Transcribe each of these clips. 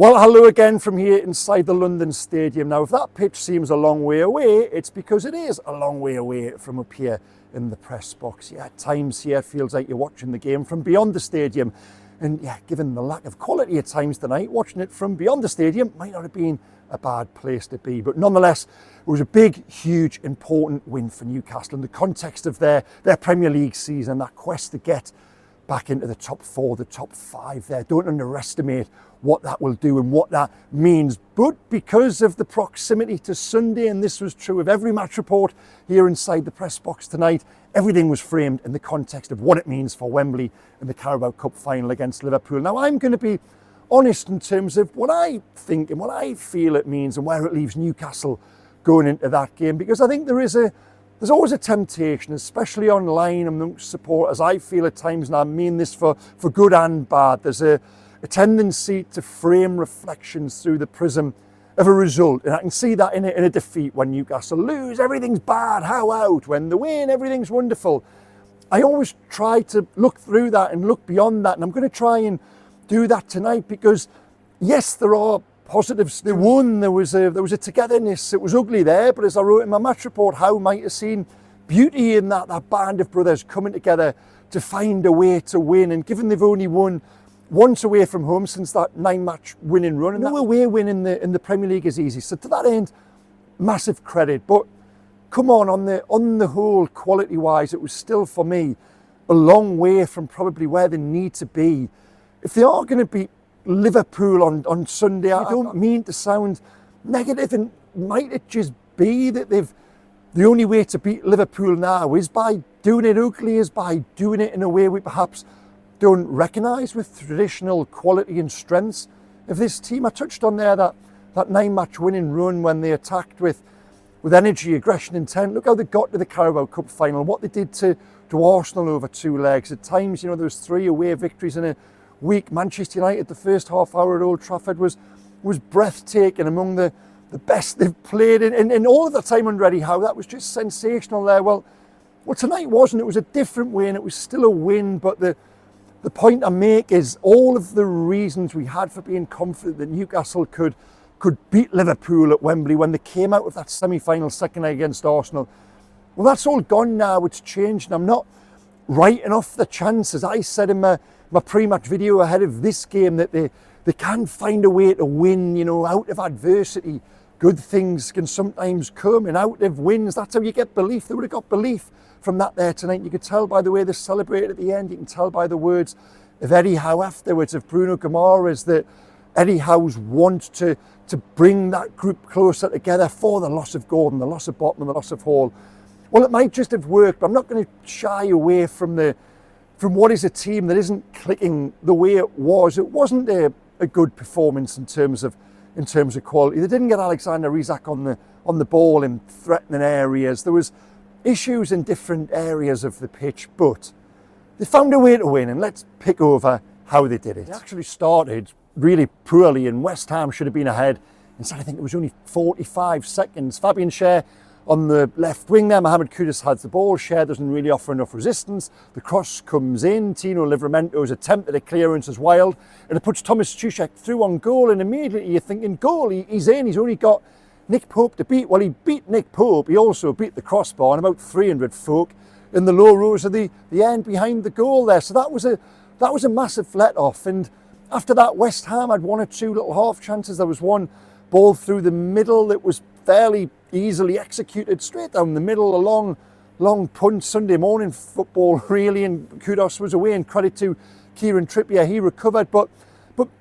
Well, hello again from here inside the London Stadium. Now, if that pitch seems a long way away, it's because it is a long way away from up here in the press box. Yeah, at times here it feels like you're watching the game from beyond the stadium. And yeah, given the lack of quality at times tonight, watching it from beyond the stadium might not have been a bad place to be. But nonetheless, it was a big, huge, important win for Newcastle in the context of their Premier League season, that quest to get back into the top four, the top five there. Don't underestimate what that will do and what that means. But because of the proximity to Sunday, and this was true of every match report here inside the press box tonight, everything was framed in the context of what it means for Wembley in the Carabao Cup final against Liverpool. Now, I'm going to be honest in terms of what I think and what I feel it means and where it leaves Newcastle going into that game, because I think there's always a temptation, especially online amongst supporters, I feel at times, and I mean this for good and bad, there's a tendency to frame reflections through the prism of a result. And I can see that in a defeat. When Newcastle lose, everything's bad, how out? When they win, everything's wonderful. I always try to look through that and look beyond that. And I'm going to try and do that tonight because, yes, there are positives. They won, there was a togetherness. It was ugly there, but as I wrote in my match report, Howe might have seen beauty in that band of brothers coming together to find a way to win. And given they've only won once away from home since that 9-match winning run, and no away win in the Premier League is easy. So to that end, massive credit. But come on the whole, quality-wise, it was still for me a long way from probably where they need to be. If they are going to beat Liverpool on Sunday, I don't mean to sound negative, and might it just be that the only way to beat Liverpool now is by doing it ugly, is by doing it in a way we perhaps don't recognise with traditional quality and strengths of this team. I touched on there that 9-match winning run when they attacked with energy, aggression, intent. Look how they got to the Carabao Cup final, what they did to Arsenal over 2 legs. At times, there was 3 away victories in a week. Manchester United, the first half hour at Old Trafford was breathtaking, among the best they've played in all of the time under Eddie Howe. That was just sensational there. Well, tonight wasn't. It was a different way, and it was still a win, but the point I make is all of the reasons we had for being confident that Newcastle could beat Liverpool at Wembley when they came out of that semi-final second leg against Arsenal, well, that's all gone now. It's changed, and I'm not writing off the chances. I said in my pre-match video ahead of this game that they can find a way to win, out of adversity. Good things can sometimes come, and out of wins, that's how you get belief. They would have got belief from that there tonight. You could tell by the way they celebrated at the end. You can tell by the words of Eddie Howe afterwards, of Bruno Guimaraes, that Eddie Howe's want to bring that group closer together for the loss of Gordon, the loss of Botman, the loss of Hall. Well, it might just have worked, but I'm not going to shy away from what is a team that isn't clicking the way it was. It wasn't a good performance in terms of quality. They didn't get Alexander Isak on the ball in threatening areas. There was issues in different areas of the pitch, but they found a way to win, and let's pick over how they did it. They actually started really poorly, and West Ham should have been ahead. Instead, I think it was only 45 seconds. Fabian Schär on the left wing there, Mohamed Kudus has the ball. Schär doesn't really offer enough resistance. The cross comes in. Tino Livramento's attempt at a clearance is wild, and it puts Thomas Tuchel through on goal, and immediately you're thinking, goal, he's in. He's only got Nick Pope to beat. Well, he beat Nick Pope. He also beat the crossbar and about 300 folk in the low rows of the end behind the goal there. So that was a massive let-off. And after that, West Ham had 1 or 2 little half chances. There was one ball through the middle that was fairly easily executed straight down the middle, a long punt. Sunday morning football, really, and Kudus was away, and credit to Kieran Trippier, he recovered. But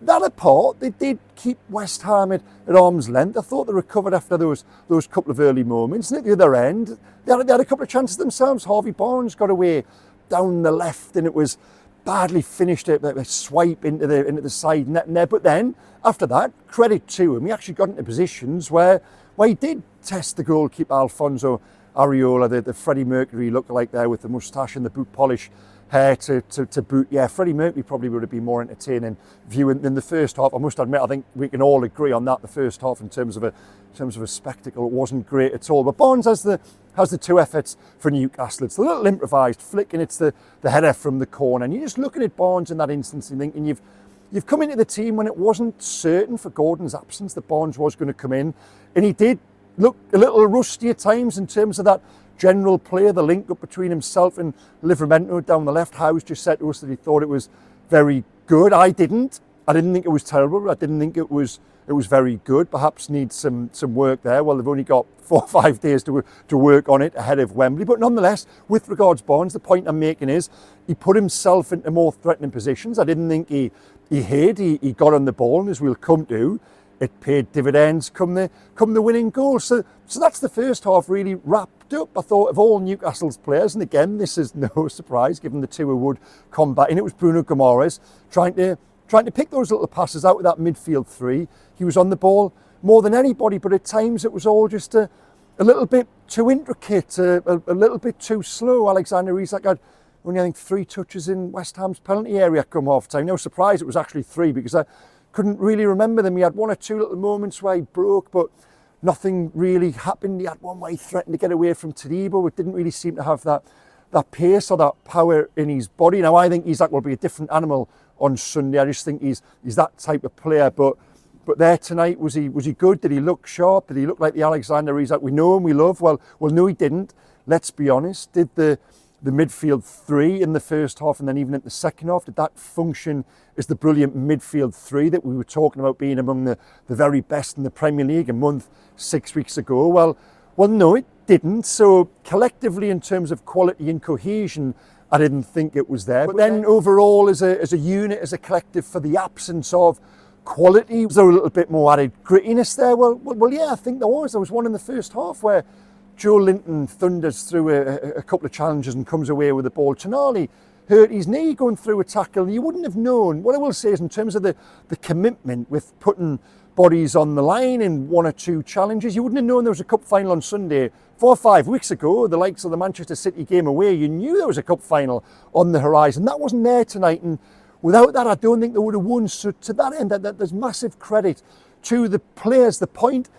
that apart, they did keep West Ham at arm's length. I thought they recovered after those couple of early moments. And at the other end, they had a couple of chances themselves. Harvey Barnes got away down the left, and it was badly finished, a swipe into the side net there. But then, after that, credit to him, he actually got into positions where he did test the goalkeeper, Alfonso Areola, the Freddie Mercury lookalike there with the moustache and the boot polish hair to boot. Yeah, Freddie Mercury probably would have been more entertaining viewing than the first half. I must admit, I think we can all agree on that. The first half, in terms of a spectacle, it wasn't great at all. But Barnes has the 2 efforts for Newcastle. It's the little improvised flick, and it's the header from the corner. And you're just looking at Barnes in that instance and thinking, you've come into the team when it wasn't certain for Gordon's absence that Barnes was going to come in, and he did look a little rusty at times in terms of that general play, the link up between himself and Livramento down the left. House just said to us that he thought it was very good. I didn't think it was terrible. I didn't think it was very good. Perhaps needs some work there. Well, they've only got 4 or 5 days to work on it ahead of Wembley. But nonetheless, with regards Barnes, the point I'm making is he put himself into more threatening positions. I didn't think he hid. He got on the ball, and as we'll come to, it paid dividends come the winning goal. So that's the first half really wrapped up. I thought of all Newcastle's players, and again, this is no surprise given the two who would combat, and it was Bruno Guimaraes trying to pick those little passes out of that midfield three. He was on the ball more than anybody, but at times it was all just a little bit too intricate, a little bit too slow. Alexander Isak had only, I think, 3 touches in West Ham's penalty area come half time. No surprise it was actually 3, because I couldn't really remember them. He had 1 or 2 little moments where he broke, but nothing really happened. He had one where he threatened to get away from Todibo. It didn't really seem to have that pace or that power in his body. Now, I think Isak will be a different animal on Sunday. I just think he's that type of player. But there tonight, was he good? Did he look sharp? Did he look like the Alexander Isak we know and we love? Well, no, he didn't. Let's be honest. Did the midfield three in the first half and then even in the second half, did that function as the brilliant midfield three that we were talking about being among the very best in the Premier League a month, 6 weeks ago? Well, no, it didn't. So collectively, in terms of quality and cohesion, I didn't think it was there. But then overall, as a unit, as a collective, for the absence of quality, was there a little bit more added grittiness there? Well, yeah, I think there was. There was one in the first half where Joe Linton thunders through a couple of challenges and comes away with the ball. Tonali hurt his knee going through a tackle, and you wouldn't have known. What I will say is, in terms of the commitment with putting bodies on the line in 1 or 2 challenges, you wouldn't have known there was a cup final on Sunday 4 or 5 weeks ago, the likes of the Manchester City game away. You knew there was a cup final on the horizon. That wasn't there tonight, and without that, I don't think they would have won. So to that end, that there's massive credit to the players. The point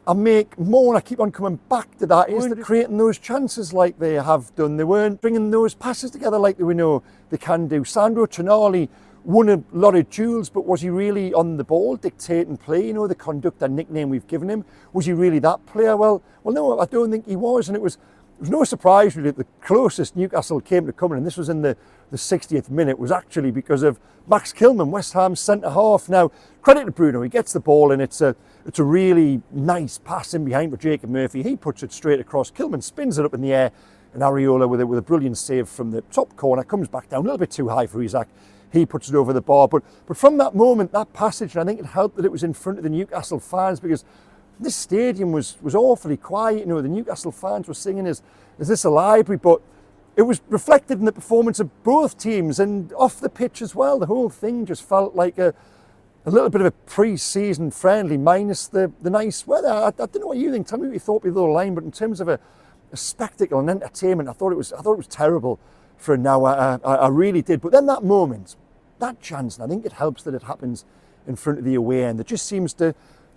I make more, and I keep on coming back to that, is that creating those chances like they have done. They weren't bringing those passes together like we know they can do. Sandro Tonali won a lot of duels, but was he really on the ball, dictating play? You know, the conductor nickname we've given him. Was he really that player? Well, no, I don't think he was, and it was no surprise really that the closest Newcastle came to coming, and this was in the 60th minute, was actually because of Max Kilman, West Ham's centre-half. Now, credit to Bruno, he gets the ball, and it's a really nice pass in behind for Jacob Murphy. He puts it straight across. Kilman spins it up in the air, and Areola with a brilliant save from the top corner, comes back down a little bit too high for Isak. He puts it over the bar. But from that moment, that passage, and I think it helped that it was in front of the Newcastle fans, because this stadium was awfully quiet. You know, the Newcastle fans were singing, is this a library? But it was reflected in the performance of both teams, and off the pitch as well. The whole thing just felt like a little bit of a pre-season friendly, minus the nice weather. I don't know what you think. Tell me what you thought below the line. But in terms of a spectacle and entertainment, I thought it was terrible for an hour. I really did. But then that moment, that chance, and I think it helps that it happens in front of the away end. It just seems to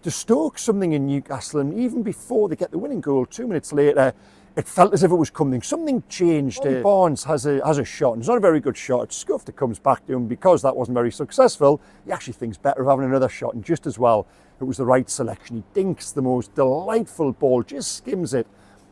stoke something in Newcastle, and even before they get the winning goal, 2 minutes later, it felt as if it was coming. Something changed. Barnes has a shot, and it's not a very good shot. It's scuffed. It comes back to him. Because that wasn't very successful, he actually thinks better of having another shot, and just as well, it was the right selection. He dinks the most delightful ball, just skims it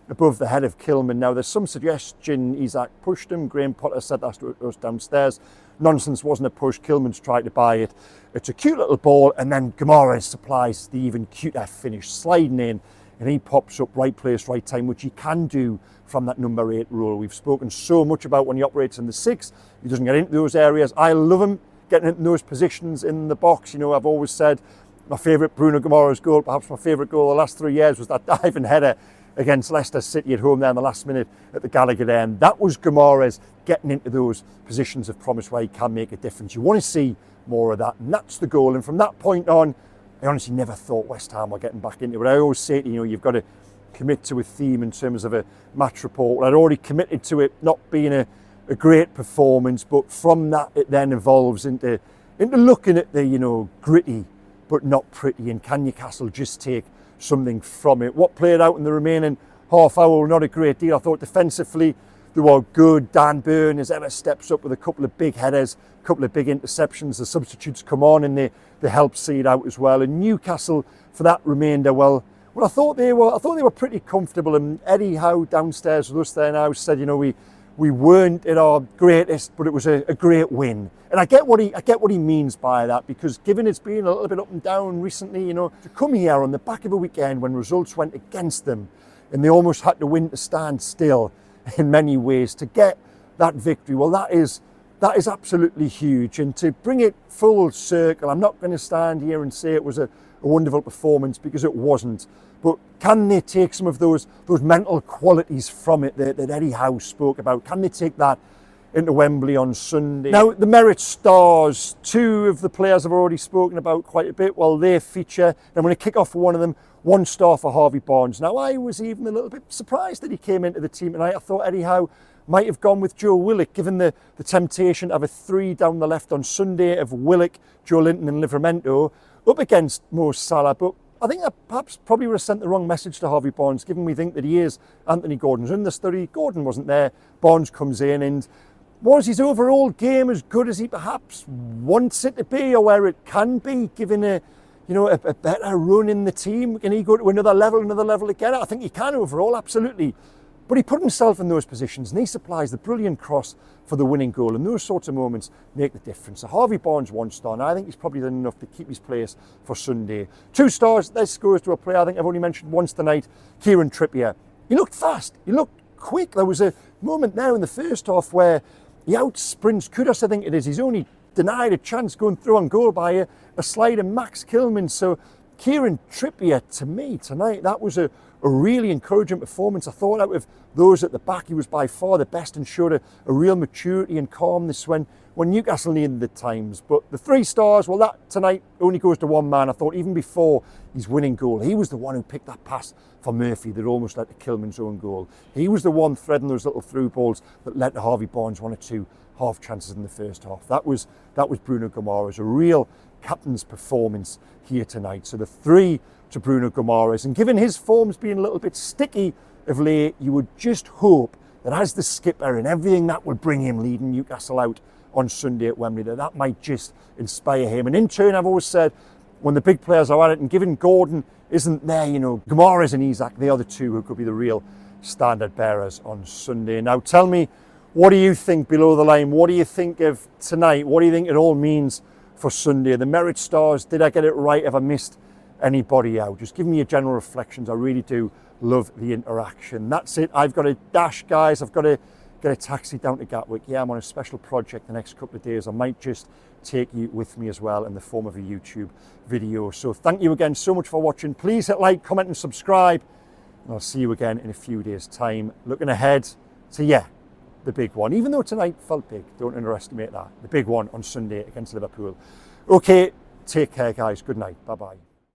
above the head of Kilman. Now, there's some suggestion Isak pushed him. Graham Potter said that to us downstairs. Nonsense, wasn't a push. Kilman's tried to buy it. It's a cute little ball, and then Guimaraes supplies the even cuter finish, sliding in, and he pops up right place, right time, which he can do from that number 8 role. We've spoken so much about when he operates in the 6. He doesn't get into those areas. I love him getting into those positions in the box. You know, I've always said my favourite Bruno Guimaraes goal, perhaps my favourite goal the last 3 years, was that diving header against Leicester City at home there in the last minute at the Gallagher end. That was Guimaraes getting into those positions of promise where he can make a difference. You want to see more of that, and that's the goal. And from that point on, I honestly never thought West Ham were getting back into it. I always say, you know, you've got to commit to a theme in terms of a match report. Well, I'd already committed to it not being a great performance, but from that it then evolves into looking at the, you know, gritty but not pretty, and can Newcastle just take something from it? What played out in the remaining half hour, not a great deal. I thought defensively they were good. Dan Burn, as ever, steps up with a couple of big headers, a couple of big interceptions. The substitutes come on and they help see it out as well. And Newcastle, for that remainder, well, I thought they were pretty comfortable. And Eddie Howe downstairs with us there now said, you know, we weren't at our greatest, but it was a great win. And I get what he means by that, because given it's been a little bit up and down recently, you know, to come here on the back of a weekend when results went against them and they almost had to win to stand still in many ways, to get that victory, well, that is absolutely huge. And to bring it full circle, I'm not going to stand here and say it was a wonderful performance, because it wasn't. But can they take some of those mental qualities from it that Eddie Howe spoke about? Can they take that into Wembley on Sunday? Now, the Merit Stars, two of the players I've already spoken about quite a bit. Well, they feature. I'm going to kick off with one of them. 1 star for Harvey Barnes. Now, I was even a little bit surprised that he came into the team tonight. I thought Eddie Howe might have gone with Joe Willock, given the temptation to have a 3 down the left on Sunday of Willock, Joe Linton and Livramento up against Mo Salah. But I think that perhaps probably would have sent the wrong message to Harvey Barnes, given we think that he is Anthony Gordon's understudy. Gordon wasn't there. Barnes comes in, and was his overall game as good as he perhaps wants it to be, or where it can be, given a better run in the team? Can he go to another level again? I think he can overall, absolutely. But he put himself in those positions, and he supplies the brilliant cross for the winning goal, and those sorts of moments make the difference. So Harvey Barnes 1 star, and I think he's probably done enough to keep his place for Sunday. 2 stars, this goes to a player I think I've only mentioned once tonight, Kieran Trippier. He looked fast, he looked quick. There was a moment now in the first half where he out-sprints Kudus, I think it is. He's only denied a chance going through on goal by a slide of Max Kilman. So Kieran Trippier, to me tonight, that was a really encouraging performance. I thought out of those at the back, he was by far the best and showed a real maturity and calmness when Newcastle needed the times. But the 3 stars, well, that tonight only goes to one man. I thought even before his winning goal, he was the one who picked that pass for Murphy that almost led to Kilman's own goal. He was the one threading those little through balls that led to Harvey Barnes 1 or 2 half chances in the first half. That was Bruno Guimaraes, a real captain's performance here tonight. So the 3 to Bruno Guimaraes, and given his form's being a little bit sticky of late, you would just hope that as the skipper and everything that would bring him leading Newcastle out on Sunday at Wembley, that might just inspire him. And in turn, I've always said, when the big players are at it, and given Gordon isn't there, you know, Guimaraes and Isak, they are the 2 who could be the real standard bearers on Sunday. Now tell me, what do you think below the line? What do you think of tonight? What do you think it all means for Sunday? The Merit Stars, did I get it right? Have I missed anybody out? Just give me your general reflections. I really do love the interaction. That's it. I've got to dash, guys. I've got to get a taxi down to Gatwick. Yeah, I'm on a special project the next couple of days. I might just take you with me as well in the form of a YouTube video. So thank you again so much for watching. Please hit like, comment and subscribe. And I'll see you again in a few days' time. Looking ahead to, the big one. Even though tonight felt big, don't underestimate that. The big one on Sunday against Liverpool. Okay, take care, guys. Good night. Bye-bye.